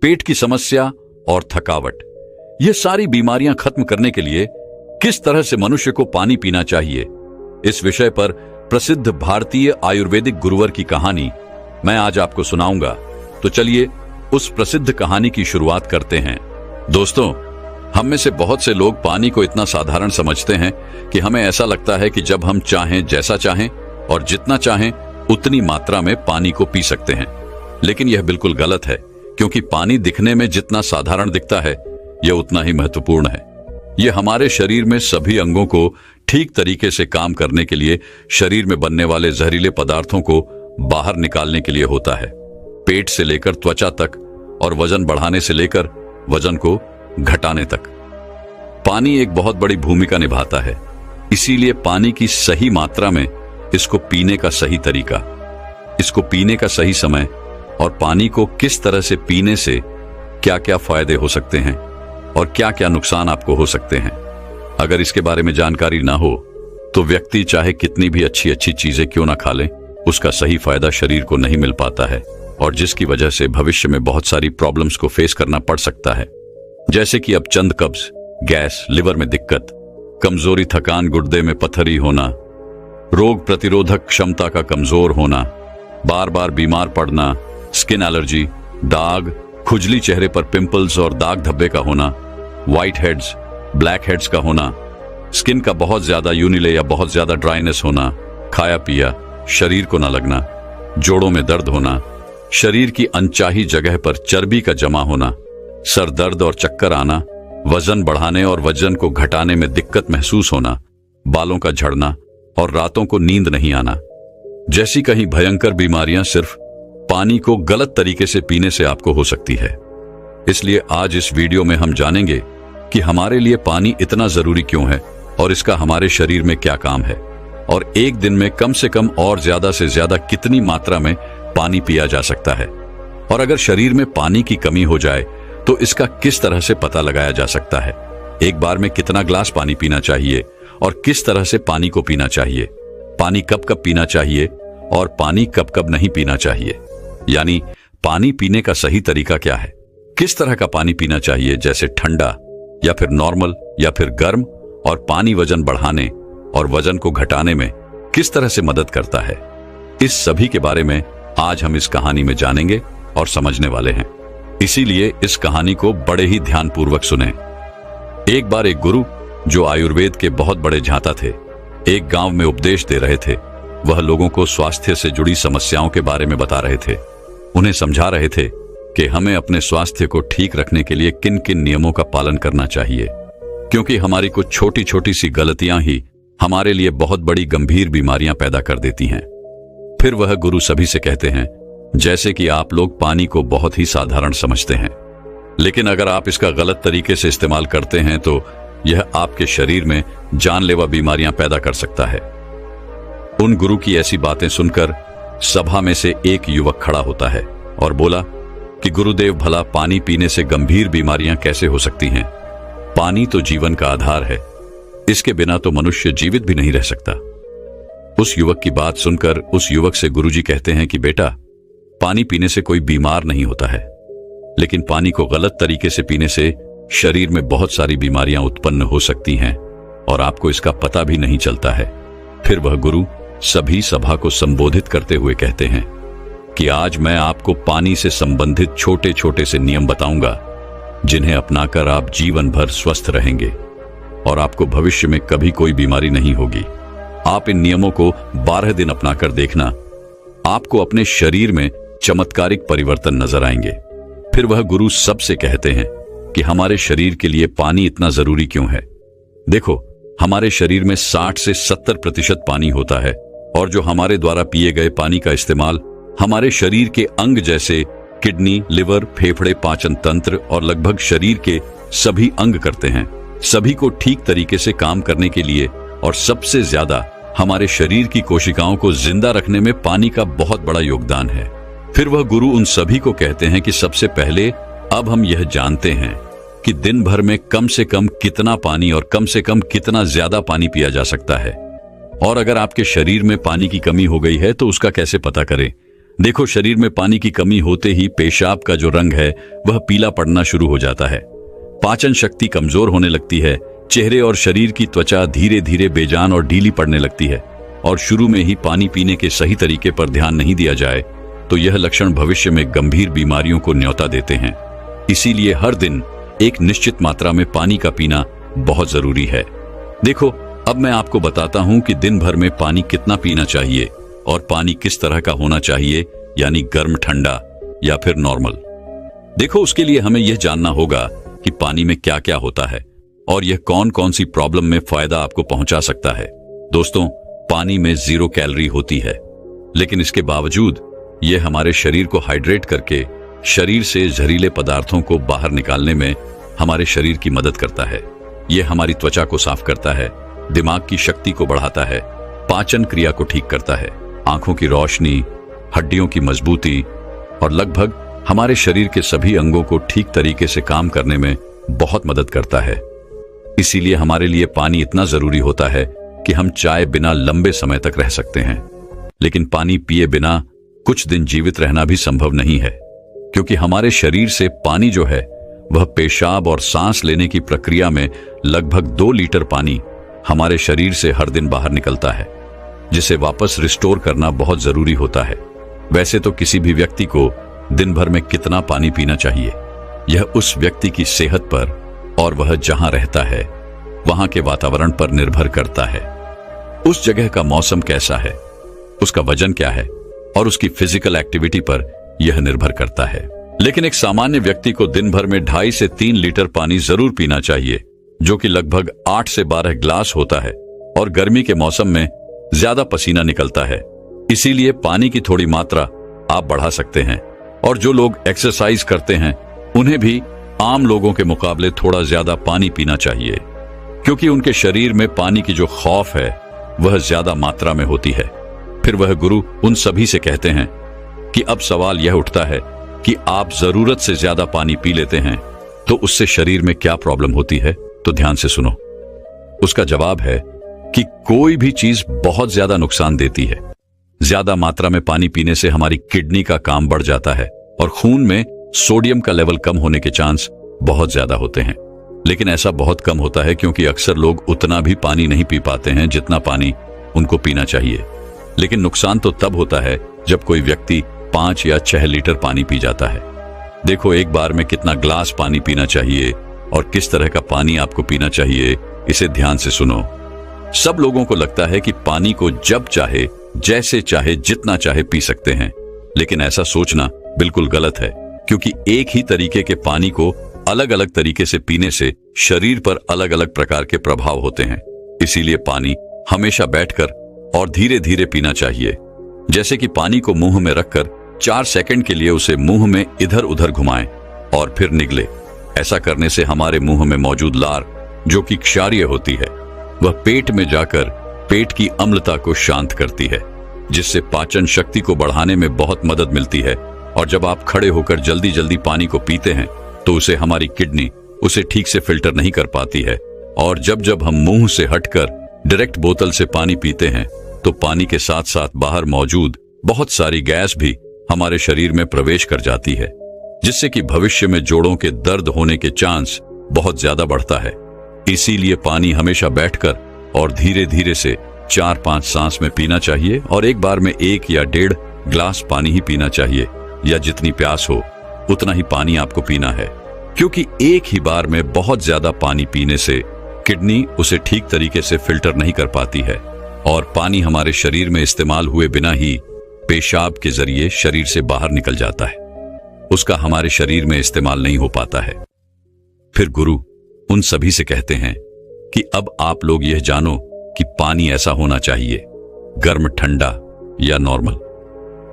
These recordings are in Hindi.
पेट की समस्या और थकावट, ये सारी बीमारियां खत्म करने के लिए किस तरह से मनुष्य को पानी पीना चाहिए, इस विषय पर प्रसिद्ध भारतीय आयुर्वेदिक गुरुवर की कहानी मैं आज आपको सुनाऊंगा। तो चलिए उस प्रसिद्ध कहानी की शुरुआत करते हैं। दोस्तों, हम में से बहुत से लोग पानी को इतना साधारण समझते हैं कि हमें ऐसा लगता है कि जब हम चाहें, जैसा चाहें और जितना चाहें उतनी मात्रा में पानी को पी सकते हैं। लेकिन यह बिल्कुल गलत है, क्योंकि पानी दिखने में जितना साधारण दिखता है यह उतना ही महत्वपूर्ण है। यह हमारे शरीर में सभी अंगों को ठीक तरीके से काम करने के लिए, शरीर में बनने वाले जहरीले पदार्थों को बाहर निकालने के लिए होता है। पेट से लेकर त्वचा तक और वजन बढ़ाने से लेकर वजन को घटाने तक पानी एक बहुत बड़ी भूमिका निभाता है। इसीलिए पानी की सही मात्रा में, इसको पीने का सही तरीका, इसको पीने का सही समय और पानी को किस तरह से पीने से क्या क्या फायदे हो सकते हैं और क्या क्या नुकसान आपको हो सकते हैं, अगर इसके बारे में जानकारी ना हो तो व्यक्ति चाहे कितनी भी अच्छी अच्छी चीजें क्यों ना खा ले, उसका सही फायदा शरीर को नहीं मिल पाता है और जिसकी वजह से भविष्य में बहुत सारी प्रॉब्लम्स को फेस करना पड़ सकता है। जैसे कि अब चंद कब्ज, गैस, लिवर में दिक्कत, कमजोरी, थकान, गुर्दे में पथरी होना, रोग प्रतिरोधक क्षमता का कमजोर होना, बार बार बीमार पड़ना, स्किन एलर्जी, दाग, खुजली, चेहरे पर पिंपल्स और दाग धब्बे का होना, व्हाइट हेड्स, ब्लैक हेड्स का होना, स्किन का बहुत ज्यादा यूनिले या बहुत ज्यादा ड्राइनेस होना, खाया पिया शरीर को न लगना, जोड़ों में दर्द होना, शरीर की अनचाही जगह पर चर्बी का जमा होना, सर दर्द और चक्कर आना, वजन बढ़ाने और वजन को घटाने में दिक्कत महसूस होना, बालों का झड़ना और रातों को नींद नहीं आना जैसी कई भयंकर बीमारियां सिर्फ पानी को गलत तरीके से पीने से आपको हो सकती है। इसलिए आज इस वीडियो में हम जानेंगे कि हमारे लिए पानी इतना जरूरी क्यों है और इसका हमारे शरीर में क्या काम है और एक दिन में कम से कम और ज्यादा से ज्यादा कितनी मात्रा में पानी पिया जा सकता है, और अगर शरीर में पानी की कमी हो जाए तो इसका किस तरह से पता लगाया जा सकता है। एक बार में कितना ग्लास पानी पीना चाहिए और किस तरह से पानी को पीना चाहिए, पानी कब कब पीना चाहिए और पानी कब कब नहीं पीना चाहिए, यानी पानी पीने का सही तरीका क्या है, किस तरह का पानी पीना चाहिए, जैसे ठंडा या फिर नॉर्मल या फिर गर्म, और पानी वजन बढ़ाने और वजन को घटाने में किस तरह से मदद करता है। इस सभी के बारे में आज हम इस कहानी में जानेंगे और समझने वाले हैं। इसीलिए इस कहानी को बड़े ही ध्यानपूर्वक सुने। एक बार एक गुरु, जो आयुर्वेद के बहुत बड़े झांता थे, एक गांव में उपदेश दे रहे थे। वह लोगों को स्वास्थ्य से जुड़ी समस्याओं के बारे में बता रहे थे। उन्हें समझा रहे थे कि हमें अपने स्वास्थ्य को ठीक रखने के लिए किन किन नियमों का पालन करना चाहिए, क्योंकि हमारी कुछ छोटी छोटी सी गलतियां ही हमारे लिए बहुत बड़ी गंभीर बीमारियां पैदा कर देती हैं। फिर वह गुरु सभी से कहते हैं, जैसे कि आप लोग पानी को बहुत ही साधारण समझते हैं, लेकिन अगर आप इसका गलत तरीके से इस्तेमाल करते हैं तो यह आपके शरीर में जानलेवा बीमारियां पैदा कर सकता है। उन गुरु की ऐसी बातें सुनकर सभा में से एक युवक खड़ा होता है और बोला कि गुरुदेव, भला पानी पीने से गंभीर बीमारियां कैसे हो सकती हैं? पानी तो जीवन का आधार है, इसके बिना तो मनुष्य जीवित भी नहीं रह सकता। उस युवक की बात सुनकर उस युवक से गुरुजी कहते हैं कि बेटा, पानी पीने से कोई बीमार नहीं होता है, लेकिन पानी को गलत तरीके से पीने से शरीर में बहुत सारी बीमारियां उत्पन्न हो सकती हैं और आपको इसका पता भी नहीं चलता है। फिर वह गुरु सभी सभा को संबोधित करते हुए कहते हैं कि आज मैं आपको पानी से संबंधित छोटे छोटे से नियम बताऊंगा, जिन्हें अपनाकर आप जीवन भर स्वस्थ रहेंगे और आपको भविष्य में कभी कोई बीमारी नहीं होगी। आप इन नियमों को 12 दिन अपनाकर देखना, आपको अपने शरीर में चमत्कारिक परिवर्तन नजर आएंगे। फिर वह गुरु सबसे कहते हैं कि हमारे शरीर के लिए पानी इतना जरूरी क्यों है। देखो, हमारे शरीर में 60 से 70% पानी होता है और जो हमारे द्वारा पिए गए पानी का इस्तेमाल हमारे शरीर के अंग जैसे किडनी, लिवर, फेफड़े, पाचन तंत्र और लगभग शरीर के सभी अंग करते हैं। सभी को ठीक तरीके से काम करने के लिए और सबसे ज्यादा हमारे शरीर की कोशिकाओं को जिंदा रखने में पानी का बहुत बड़ा योगदान है। फिर वह गुरु उन सभी को कहते हैं कि सबसे पहले अब हम यह जानते हैं कि दिन भर में कम से कम कितना पानी और कम से कम कितना ज्यादा पानी पिया जा सकता है, और अगर आपके शरीर में पानी की कमी हो गई है तो उसका कैसे पता करें। देखो, शरीर में पानी की कमी होते ही पेशाब का जो रंग है वह पीला पड़ना शुरू हो जाता है। पाचन शक्ति कमजोर होने लगती है। चेहरे और शरीर की त्वचा धीरे धीरे बेजान और ढीली पड़ने लगती है। और शुरू में ही पानी पीने के सही तरीके पर ध्यान नहीं दिया जाए तो यह लक्षण भविष्य में गंभीर बीमारियों को न्योता देते हैं। इसीलिए हर दिन एक निश्चित मात्रा में पानी का पीना बहुत जरूरी है। देखो, अब मैं आपको बताता हूं कि दिन भर में पानी कितना पीना चाहिए और पानी किस तरह का होना चाहिए, यानी गर्म, ठंडा या फिर नॉर्मल। देखो, उसके लिए हमें यह जानना होगा कि पानी में क्या क्या होता है और यह कौन कौन सी प्रॉब्लम में फायदा आपको पहुंचा सकता है। दोस्तों, पानी में 0 कैलोरी होती है, लेकिन इसके बावजूद यह हमारे शरीर को हाइड्रेट करके शरीर से जहरीले पदार्थों को बाहर निकालने में हमारे शरीर की मदद करता है। यह हमारी त्वचा को साफ करता है, दिमाग की शक्ति को बढ़ाता है, पाचन क्रिया को ठीक करता है, आंखों की रोशनी, हड्डियों की मजबूती और लगभग हमारे शरीर के सभी अंगों को ठीक तरीके से काम करने में बहुत मदद करता है। इसीलिए हमारे लिए पानी इतना जरूरी होता है कि हम चाय बिना लंबे समय तक रह सकते हैं, लेकिन पानी पिए बिना कुछ दिन जीवित रहना भी संभव नहीं है, क्योंकि हमारे शरीर से पानी जो है वह पेशाब और सांस लेने की प्रक्रिया में लगभग 2 लीटर पानी हमारे शरीर से हर दिन बाहर निकलता है, जिसे वापस रिस्टोर करना बहुत जरूरी होता है। वैसे तो किसी भी व्यक्ति को दिन भर में कितना पानी पीना चाहिए, यह उस व्यक्ति की सेहत पर और वह जहां रहता है वहां के वातावरण पर निर्भर करता है। उस जगह का मौसम कैसा है, उसका वजन क्या है और उसकी फिजिकल एक्टिविटी पर यह निर्भर करता है। लेकिन एक सामान्य व्यक्ति को दिन भर में 2.5 से 3 लीटर पानी जरूर पीना चाहिए, जो कि लगभग 8 से 12 ग्लास होता है। और गर्मी के मौसम में ज्यादा पसीना निकलता है, इसीलिए पानी की थोड़ी मात्रा आप बढ़ा सकते हैं। और जो लोग एक्सरसाइज करते हैं उन्हें भी आम लोगों के मुकाबले थोड़ा ज्यादा पानी पीना चाहिए, क्योंकि उनके शरीर में पानी की जो खौफ है वह ज्यादा मात्रा में होती है। फिर वह गुरु उन सभी से कहते हैं कि अब सवाल यह उठता है कि आप जरूरत से ज्यादा पानी पी लेते हैं तो उससे शरीर में क्या प्रॉब्लम होती है। तो ध्यान से सुनो। उसका जवाब है कि कोई भी चीज बहुत ज्यादा नुकसान देती है। ज्यादा मात्रा में पानी पीने से हमारी किडनी का काम बढ़ जाता है और खून में सोडियम का लेवल कम होने के चांस बहुत ज्यादा होते हैं। लेकिन ऐसा बहुत कम होता है, क्योंकि अक्सर लोग उतना भी पानी नहीं पी पाते हैं जितना पानी उनको पीना चाहिए। लेकिन नुकसान तो तब होता है जब कोई व्यक्ति 5 या 6 लीटर पानी पी जाता है। देखो, एक बार में कितना ग्लास पानी पीना चाहिए और किस तरह का पानी आपको पीना चाहिए, इसे ध्यान से सुनो। सब लोगों को लगता है कि पानी को जब चाहे, जैसे चाहे, जितना चाहे पी सकते हैं, लेकिन ऐसा सोचना बिल्कुल गलत है, क्योंकि एक ही तरीके के पानी को अलग अलग तरीके से पीने से शरीर पर अलग अलग प्रकार के प्रभाव होते हैं। इसीलिए पानी हमेशा बैठकर और धीरे धीरे पीना चाहिए। जैसे कि पानी को मुंह में रखकर 4 सेकंड के लिए उसे मुंह में इधर उधर घुमाएं और फिर निगले। ऐसा करने से हमारे मुंह में मौजूद लार, जो कि क्षारीय होती है, वह पेट में जाकर पेट की अम्लता को शांत करती है, जिससे पाचन शक्ति को बढ़ाने में बहुत मदद मिलती है। और जब आप खड़े होकर जल्दी जल्दी पानी को पीते हैं तो उसे हमारी किडनी उसे ठीक से फिल्टर नहीं कर पाती है। और जब जब हम मुंह से हटकर डायरेक्ट बोतल से पानी पीते हैं तो पानी के साथ साथ बाहर मौजूद बहुत सारी गैस भी हमारे शरीर में प्रवेश कर जाती है, जिससे कि भविष्य में जोड़ों के दर्द होने के चांस बहुत ज्यादा बढ़ता है। इसीलिए पानी हमेशा बैठकर और धीरे धीरे से 4-5 सांस में पीना चाहिए और एक बार में 1 या 1.5 ग्लास पानी ही पीना चाहिए, या जितनी प्यास हो उतना ही पानी आपको पीना है। क्योंकि एक ही बार में बहुत ज्यादा पानी पीने से किडनी उसे ठीक तरीके से फिल्टर नहीं कर पाती है और पानी हमारे शरीर में इस्तेमाल हुए बिना ही पेशाब के जरिए शरीर से बाहर निकल जाता है, उसका हमारे शरीर में इस्तेमाल नहीं हो पाता है। फिर गुरु उन सभी से कहते हैं कि अब आप लोग यह जानो कि पानी ऐसा होना चाहिए, गर्म, ठंडा या नॉर्मल।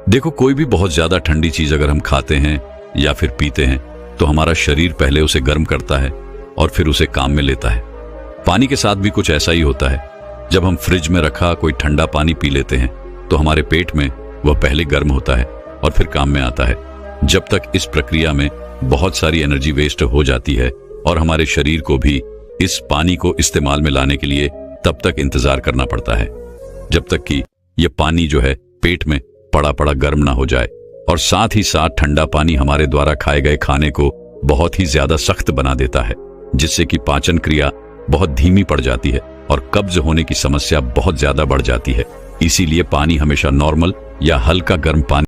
देखो, कोई भी बहुत ज्यादा ठंडी चीज अगर हम खाते हैं या फिर पीते हैं तो हमारा शरीर पहले उसे गर्म करता है और फिर उसे काम में लेता है। पानी के साथ भी कुछ ऐसा ही होता है। जब हम फ्रिज में रखा कोई ठंडा पानी पी लेते हैं तो हमारे पेट में वह पहले गर्म होता है और फिर काम में आता है। जब तक इस प्रक्रिया में बहुत सारी एनर्जी वेस्ट हो जाती है और हमारे शरीर को भी इस पानी को इस्तेमाल में लाने के लिए तब तक इंतजार करना पड़ता है, जब तक कि यह पानी जो है पेट में पड़ा पड़ा गर्म ना हो जाए, और साथ ही साथ ठंडा पानी हमारे द्वारा खाए गए खाने को बहुत ही ज्यादा सख्त बना देता है, जिससे कि पाचन क्रिया बहुत धीमी पड़ जाती है और कब्ज होने की समस्या बहुत ज्यादा बढ़ जाती है। इसीलिए पानी हमेशा नॉर्मल या हल्का गर्म पानी